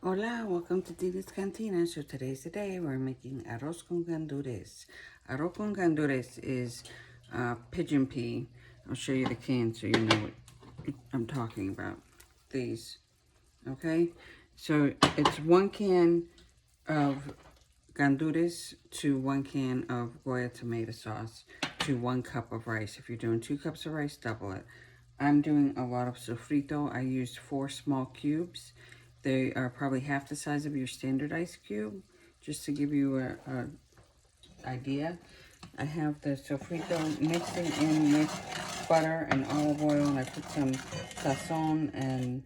Hola, welcome to Dina's Cantina. So today's the day we're making arroz con gandules. Arroz con gandules is pigeon pea. I'll show you the can so you know what I'm talking about. These, okay? So it's 1 can of gandules to 1 can of Goya tomato sauce to 1 cup of rice. If you're doing 2 cups of rice, double it. I'm doing a lot of sofrito. I used 4 small cubes. They are probably half the size of your standard ice cube, just to give you a idea. I have the sofrito mixing in with butter and olive oil, and I put some sazon and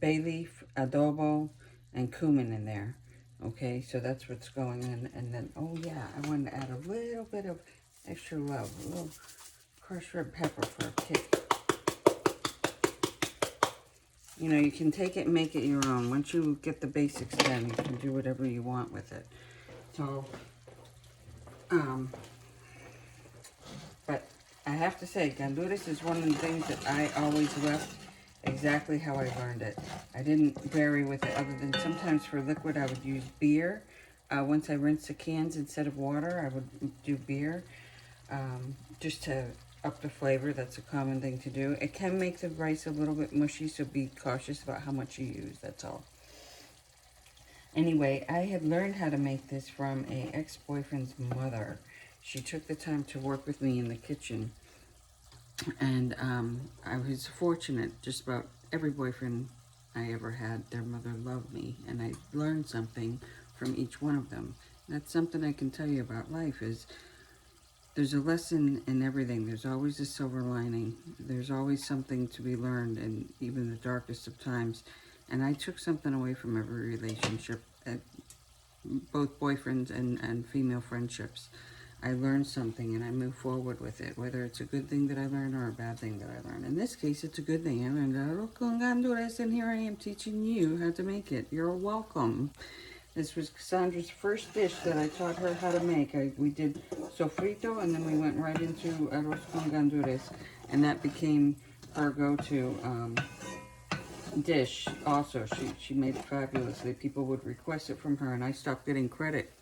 bay leaf, adobo, and cumin in there. Okay, so that's what's going in. And then, oh yeah, I wanted to add a little bit of extra love, a little crushed red pepper for a kick. You know, you can take it and make it your own. Once you get the basics done, you can do whatever you want with it. So, but I have to say, gandules is one of the things that I always left exactly how I learned it. I didn't vary with it other than sometimes for liquid I would use beer. Once I rinse the cans instead of water, I would do beer just to up the flavor. That's a common thing to do. It can make the rice a little bit mushy, so be cautious about how much you use, that's all. Anyway, I had learned how to make this from an ex-boyfriend's mother. She took the time to work with me in the kitchen. And I was fortunate. Just about every boyfriend I ever had, their mother loved me. And I learned something from each one of them. That's something I can tell you about life is there's a lesson in everything. There's always a silver lining. There's always something to be learned in even the darkest of times. And I took something away from every relationship, both boyfriends and female friendships. I learned something and I move forward with it, whether it's a good thing that I learned or a bad thing that I learned. In this case, it's a good thing. I learned arroz con gandules, and here I am teaching you how to make it. You're welcome. This was Cassandra's first dish that I taught her how to make. We did sofrito, and then we went right into arroz con gandules, and that became her go-to dish. Also, she made it fabulously. People would request it from her, and I stopped getting credit.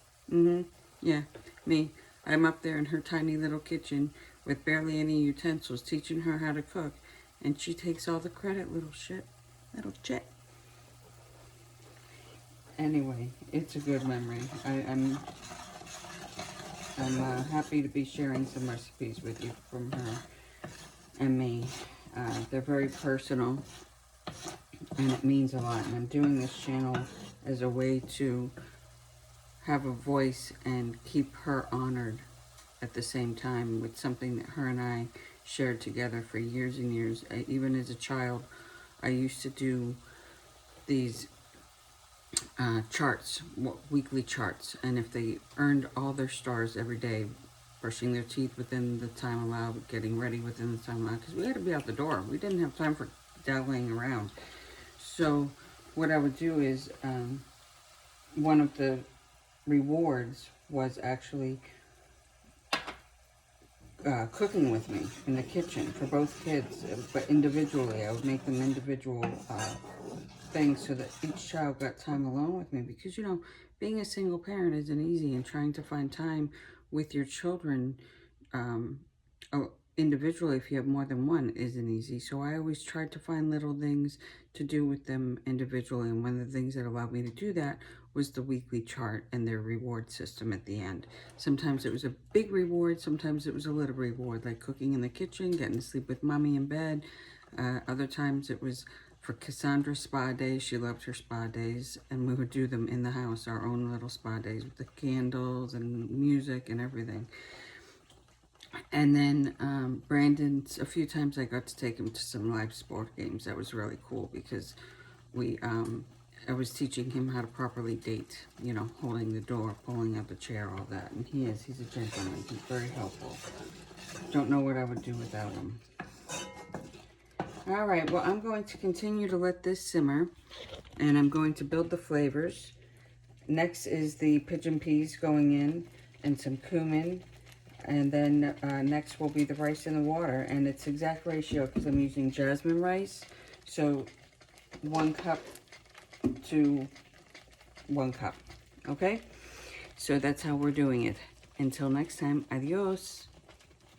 Yeah, me. I'm up there in her tiny little kitchen with barely any utensils, teaching her how to cook, and she takes all the credit, little shit. Little shit. Anyway, it's a good memory. I'm happy to be sharing some recipes with you from her and me. They're very personal, and it means a lot. And I'm doing this channel as a way to have a voice and keep her honored at the same time with something that her and I shared together for years and years. Even as a child, I used to do these charts, weekly charts, and if they earned all their stars every day, brushing their teeth within the time allowed, getting ready within the time allowed, because we had to be out the door. We didn't have time for dallying around. So what I would do is one of the rewards was actually cooking with me in the kitchen for both kids, but individually. I would make them individual things so that each child got time alone with me, because you know, being a single parent isn't easy, and trying to find time with your children individually, if you have more than one, isn't easy. So I always tried to find little things to do with them individually, and one of the things that allowed me to do that was the weekly chart and their reward system at the end. Sometimes it was a big reward, sometimes it was a little reward, like cooking in the kitchen, getting to sleep with mommy in bed. Other times it was for Cassandra's spa days. She loved her spa days, and we would do them in the house, our own little spa days with the candles and music and everything. And then Brandon's, a few times I got to take him to some live sport games. That was really cool because I was teaching him how to properly date, you know, holding the door, pulling out the chair, all that. And he's a gentleman. He's very helpful. Don't know what I would do without him. All right, well, I'm going to continue to let this simmer, and I'm going to build the flavors. Next is the pigeon peas going in, and some cumin. And then next will be the rice in the water, and it's exact ratio because I'm using jasmine rice. So 1 cup to 1 cup. Okay? So that's how we're doing it. Until next time, adios.